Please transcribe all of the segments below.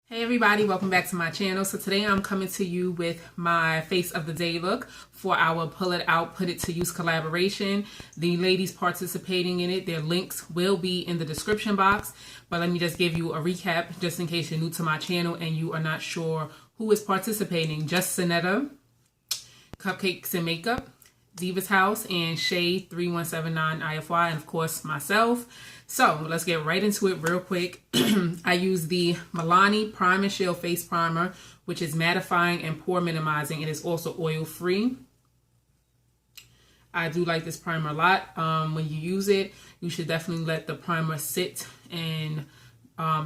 Hey everybody, welcome back to my channel. So today I'm coming to you with my face of the day look for our Pull It Out, Put It to Use collaboration. The ladies participating in it, their links will be in the description box. But let me just give you a recap just in case you're new to my channel and you are not sure who is participating. JustSynetta, Cupcakes and Makeup, DivasHouse, and Shade 3179 IFY, and of course myself. So let's get right into it real quick. I use the Milani Prime and Shield Face Primer, which is mattifying and pore minimizing. It is also oil free. I do like this primer a lot. When you use it, you should definitely let the primer sit and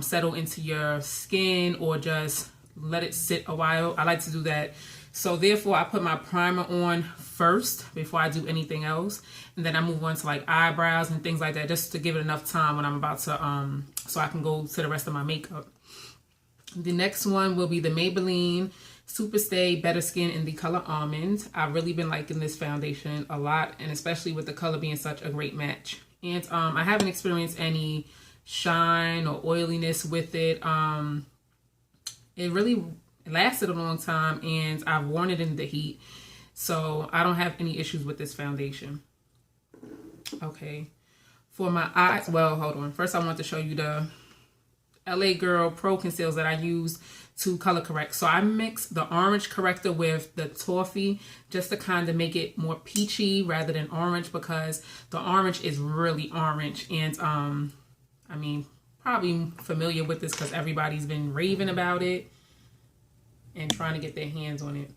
settle into your skin, or just let it sit a while. I like to do that. So therefore I put my primer on first before I do anything else, and then I move on to like eyebrows and things like that, just to give it enough time when I'm about to so I can go to the rest of my makeup. The next one will be the Maybelline Super Stay Better Skin in the color Almond. I've really been liking this foundation a lot, and especially with the color being such a great match. And I haven't experienced any shine or oiliness with it. It really lasted a long time, and I've worn it in the heat, so I don't have any issues with this foundation. Okay, for my eyes, well, hold on. First, I want to show you the LA Girl Pro Conceals that I use to color correct. So I mix the orange corrector with the toffee just to kind of make it more peachy rather than orange, because the orange is really orange. And I mean, probably familiar with this because everybody's been raving about it and trying to get their hands on it,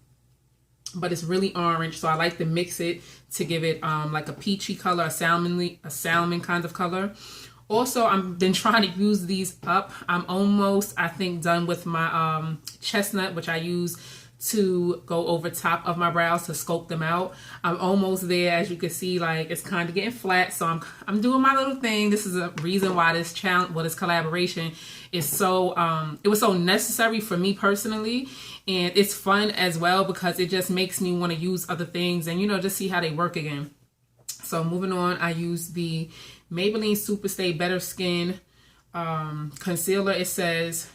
but it's really orange, so I like to mix it to give it like a peachy color, a salmon kind of color. Also, I've been trying to use these up. I'm almost, I think, done with my chestnut, which I use to go over top of my brows to sculpt them out. I'm almost there. As you can see, like, it's kind of getting flat, so I'm doing my little thing. This is a reason why this challenge, well, this collaboration is so it was so necessary for me personally, and it's fun as well because it just makes me want to use other things and, you know, just see how they work again. So moving on, I use the Maybelline Super Stay Better Skin concealer. It says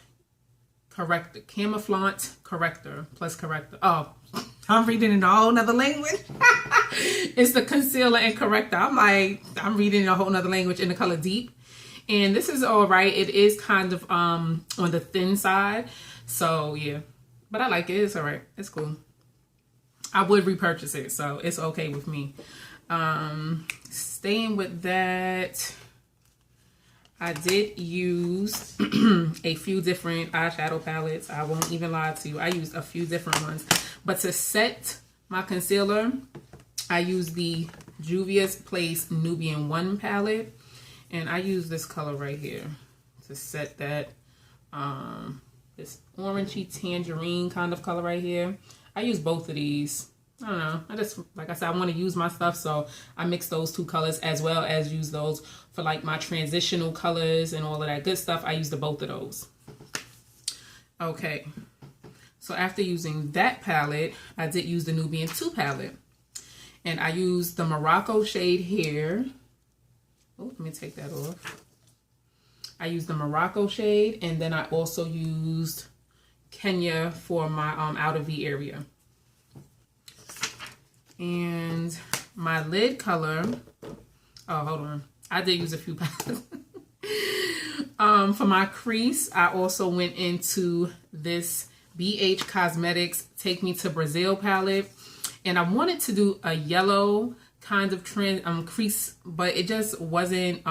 corrector, camouflage corrector plus corrector. Oh, I'm reading in a whole nother language. It's the concealer and corrector. I'm reading in a whole nother language in the color Deep. And this is all right. It is kind of on the thin side. So yeah, but I like it. It's all right. It's cool. I would repurchase it, so it's okay with me. Staying with that, I did use a few different eyeshadow palettes. I won't even lie to you. I used a few different ones. But to set my concealer, I used the Juvia's Place Nubian 1 palette. And I use this color right here to set that. This orangey tangerine kind of color right here. I use both of these. I don't know. I just, like I said, I want to use my stuff, so I mix those two colors as well as use those for like my transitional colors and all of that good stuff. I use both of those. Okay. So after using that palette, I did use the Nubian 2 palette. And I used the Morocco shade here. Oh, let me take that off. I used the Morocco shade, and then I also used Kenya for my outer V area. And my lid color, oh, hold on. I did use a few palettes. For my crease, I also went into this BH Cosmetics Take Me to Brazil palette. And I wanted to do a yellow kind of trend crease, but it just wasn't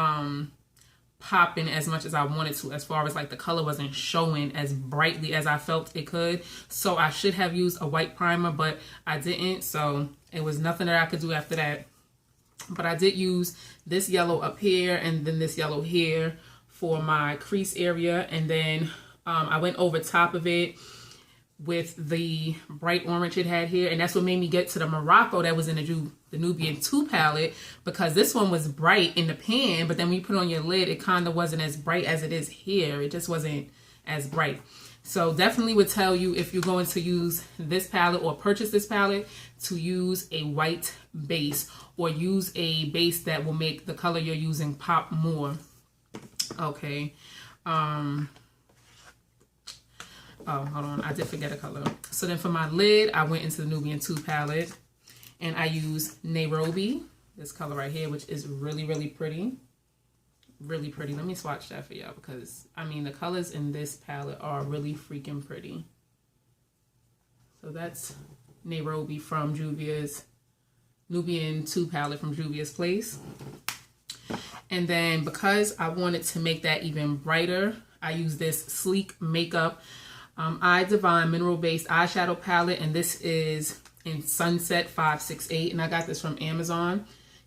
popping as much as I wanted to, as far as like the color wasn't showing as brightly as I felt it could. So I should have used a white primer, but I didn't, so it was nothing that I could do after that. But I did use this yellow up here and then this yellow here for my crease area, and then I went over top of it with the bright orange it had here, and that's what made me get to the Morocco that was in the Nubian 2 palette, because this one was bright in the pan, but then when you put it on your lid, it kind of wasn't as bright as it is here. It just wasn't as bright. So definitely would tell you, if you're going to use this palette or purchase this palette, to use a white base, or use a base that will make the color you're using pop more. Okay. oh, hold on, I did forget a color. So then for my lid, I went into the Nubian 2 palette, and I used Nairobi, this color right here, which is really, really pretty. Really pretty. Let me swatch that for y'all, because I mean the colors in this palette are really freaking pretty. So that's Nairobi from Juvia's Nubian 2 palette from Juvia's Place. And then because I wanted to make that even brighter, I use this Sleek Makeup I Divine Mineral Based Eyeshadow Palette, and this is in Sunset 568, and I got this from Amazon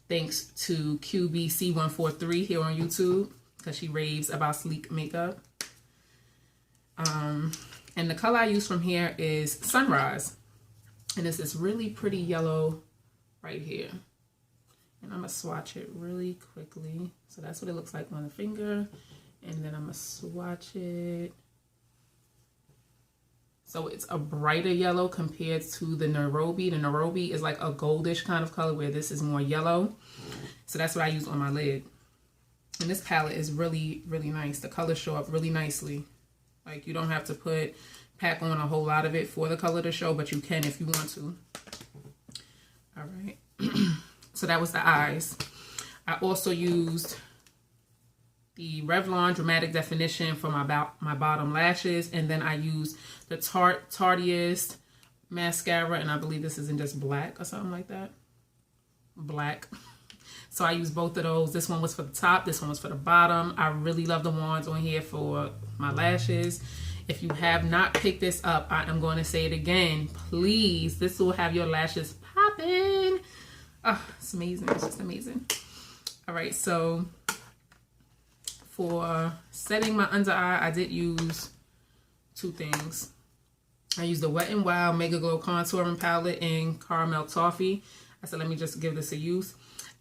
thanks to QBC143 here on YouTube, because she raves about sleek makeup. And the color I use from here is Sunrise, and it's this really pretty yellow right here. And I'm gonna swatch it really quickly. So that's what it looks like on the finger, and then I'm gonna swatch it. So it's a brighter yellow compared to the Nairobi. The Nairobi is like a goldish kind of color, where this is more yellow. So that's what I use on my lid. And this palette is really, really nice. The colors show up really nicely. Like, you don't have to pack on a whole lot of it for the color to show, but you can if you want to. All right. So that was the eyes. I also used the Revlon Dramatic Definition for my bottom lashes, and then I used the Tarteist mascara, and I believe this is in just black or something like that. Black. So I used both of those. This one was for the top, this one was for the bottom. I really love the wands on here for my lashes. If you have not picked this up, I am going to say it again. Please, this will have your lashes popping. Oh, it's amazing. It's just amazing. All right, so for setting my under eye, I did use two things. I used the Wet n Wild Mega Glow Contouring Palette in Caramel Toffee. I said, let me just give this a use.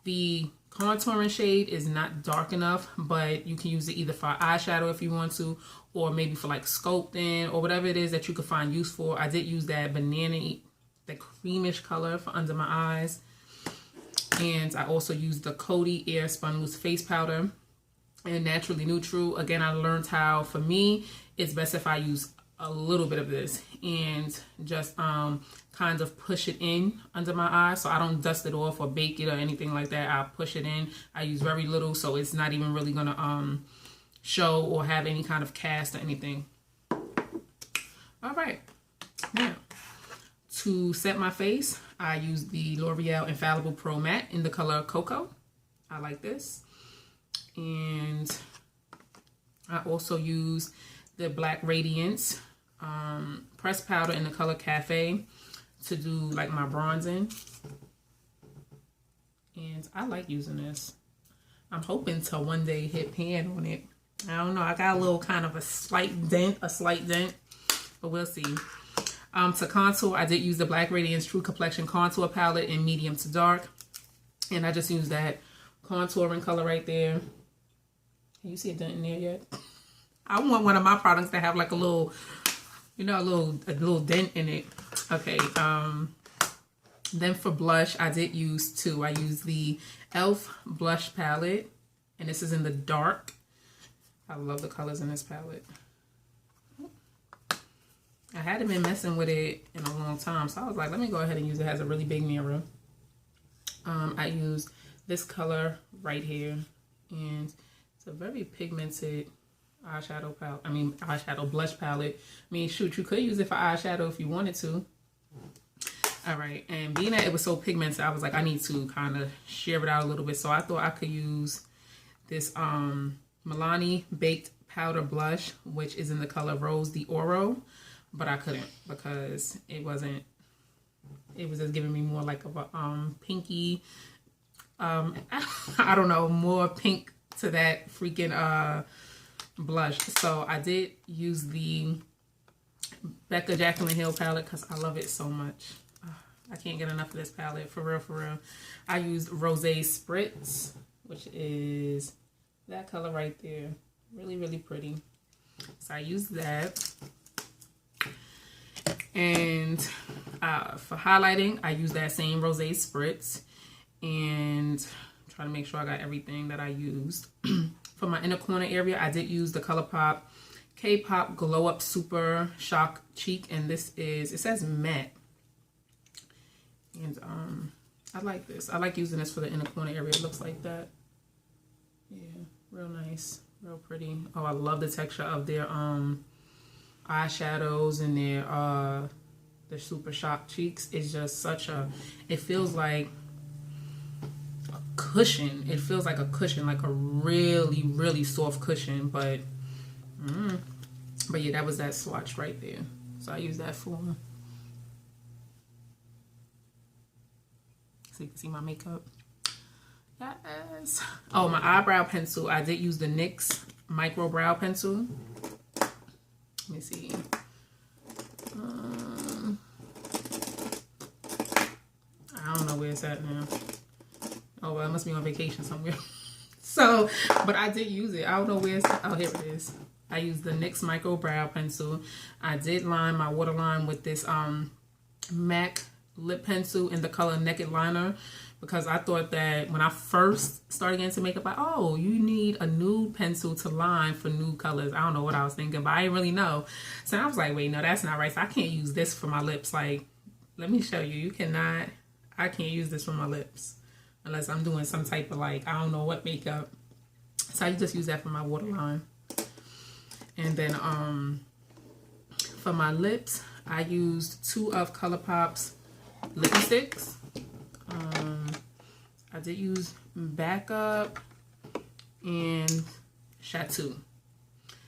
The contouring shade is not dark enough, but you can use it either for eyeshadow if you want to, or maybe for like sculpting or whatever it is that you could find use for. I did use that banana, the creamish color for under my eyes. And I also used the Coty Air Spun Loose Face Powder and Naturally Neutral. Again, I learned how, for me, it's best if I use a little bit of this and just kind of push it in under my eye, so I don't dust it off or bake it or anything like that. I push it in. I use very little, so it's not even really gonna show or have any kind of cast or anything. All right, now to set my face, I use the L'Oreal Infallible Pro Matte in the color Cocoa. I like this. And I also use the Black Radiance pressed powder in the color Cafe to do like my bronzing. And I like using this. I'm hoping to one day hit pan on it. I don't know. I got a little kind of a slight dent, but we'll see. To contour, I did use the Black Radiance True Complexion Contour Palette in medium to dark. And I just used that contouring color right there. Can you see a dent in there yet? I want one of my products to have like a little, you know, a little dent in it. Okay. Then for blush, I did use two. I used the e.l.f. blush palette, and this is in the dark. I love the colors in this palette. I hadn't been messing with it in a long time, so I was like, let me go ahead and use it. It has a really big mirror. I used this color right here, and it's a very pigmented eyeshadow palette. I mean, eyeshadow blush palette. I mean, shoot, you could use it for eyeshadow if you wanted to. All right, and being that it was so pigmented, I was like, I need to kind of sheer it out a little bit. So I thought I could use this Milani Baked Powder Blush, which is in the color Rose d'Oro, but I couldn't because it was just giving me more like of a pinky, I don't know, more pink to that freaking blush. So I did use the Becca Jaclyn Hill palette because I love it so much. I can't get enough of this palette, for real, for real. I used Rosé Spritz, which is that color right there. Really, really pretty. So I used that. And for highlighting, I use that same Rosé Spritz. And I'm trying to make sure I got everything that I used. For my inner corner area, I did use the ColourPop K-Pop Glow Up Super Shock Cheek, and this is, it says matte. And I like this. I like using this for the inner corner area. It looks like that. Yeah, real nice, real pretty. Oh, I love the texture of their eyeshadows and their Super Shock Cheeks. It's just such a, it feels like a cushion. It feels like a cushion, like a really, really soft cushion. But yeah, that was that swatch right there. So I use that for, so you can see my makeup. Yes. Oh, my eyebrow pencil. I did use the NYX micro brow pencil. Let me see. I don't know where it's at now. Oh, well, it must be on vacation somewhere. So, but I did use it. I don't know where it's at. Oh, here it is. I used the NYX micro brow pencil. I did line my waterline with this MAC lip pencil in the color Naked Liner, because I thought that when I first started getting into makeup, oh, you need a nude pencil to line for nude colors. I don't know what I was thinking, but I didn't really know. So I was like, wait, no, that's not right. So I can't use this for my lips. Like, let me show you. You cannot, I can't use this for my lips unless I'm doing some type of, like, I don't know what makeup. So I just use that for my waterline. And then for my lips, I used 2 of ColourPop's lipsticks. I did use Backup and Chateau.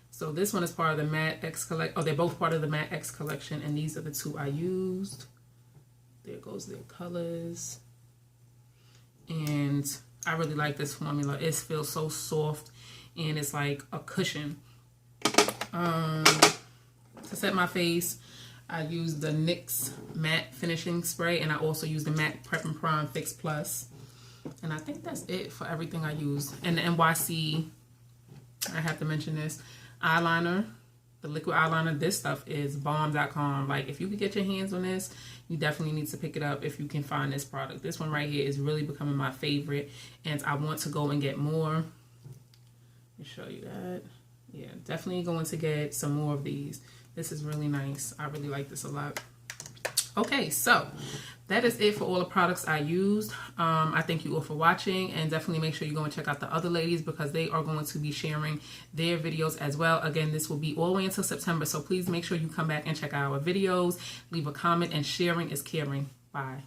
So this one is part of the Matte X collection. Oh, they're both part of the Matte X collection, and these are the 2 I used. There goes their colors. And I really like this formula. It feels so soft, and it's like a cushion. To set my face, I used the NYX Matte Finishing Spray, and I also used the Matte Prep and Prime Fix Plus. And I think that's it for everything I used. And the NYC, I have to mention this, eyeliner, the liquid eyeliner. This stuff is bomb.com. Like, if you could get your hands on this, you definitely need to pick it up if you can find this product. This one right here is really becoming my favorite, and I want to go and get more. Let me show you that. Yeah, definitely going to get some more of these. This is really nice. I really like this a lot. Okay, so that is it for all the products I used. I thank you all for watching, and definitely make sure you go and check out the other ladies, because they are going to be sharing their videos as well. Again, this will be all the way until September, so please make sure you come back and check out our videos, leave a comment, and sharing is caring. Bye.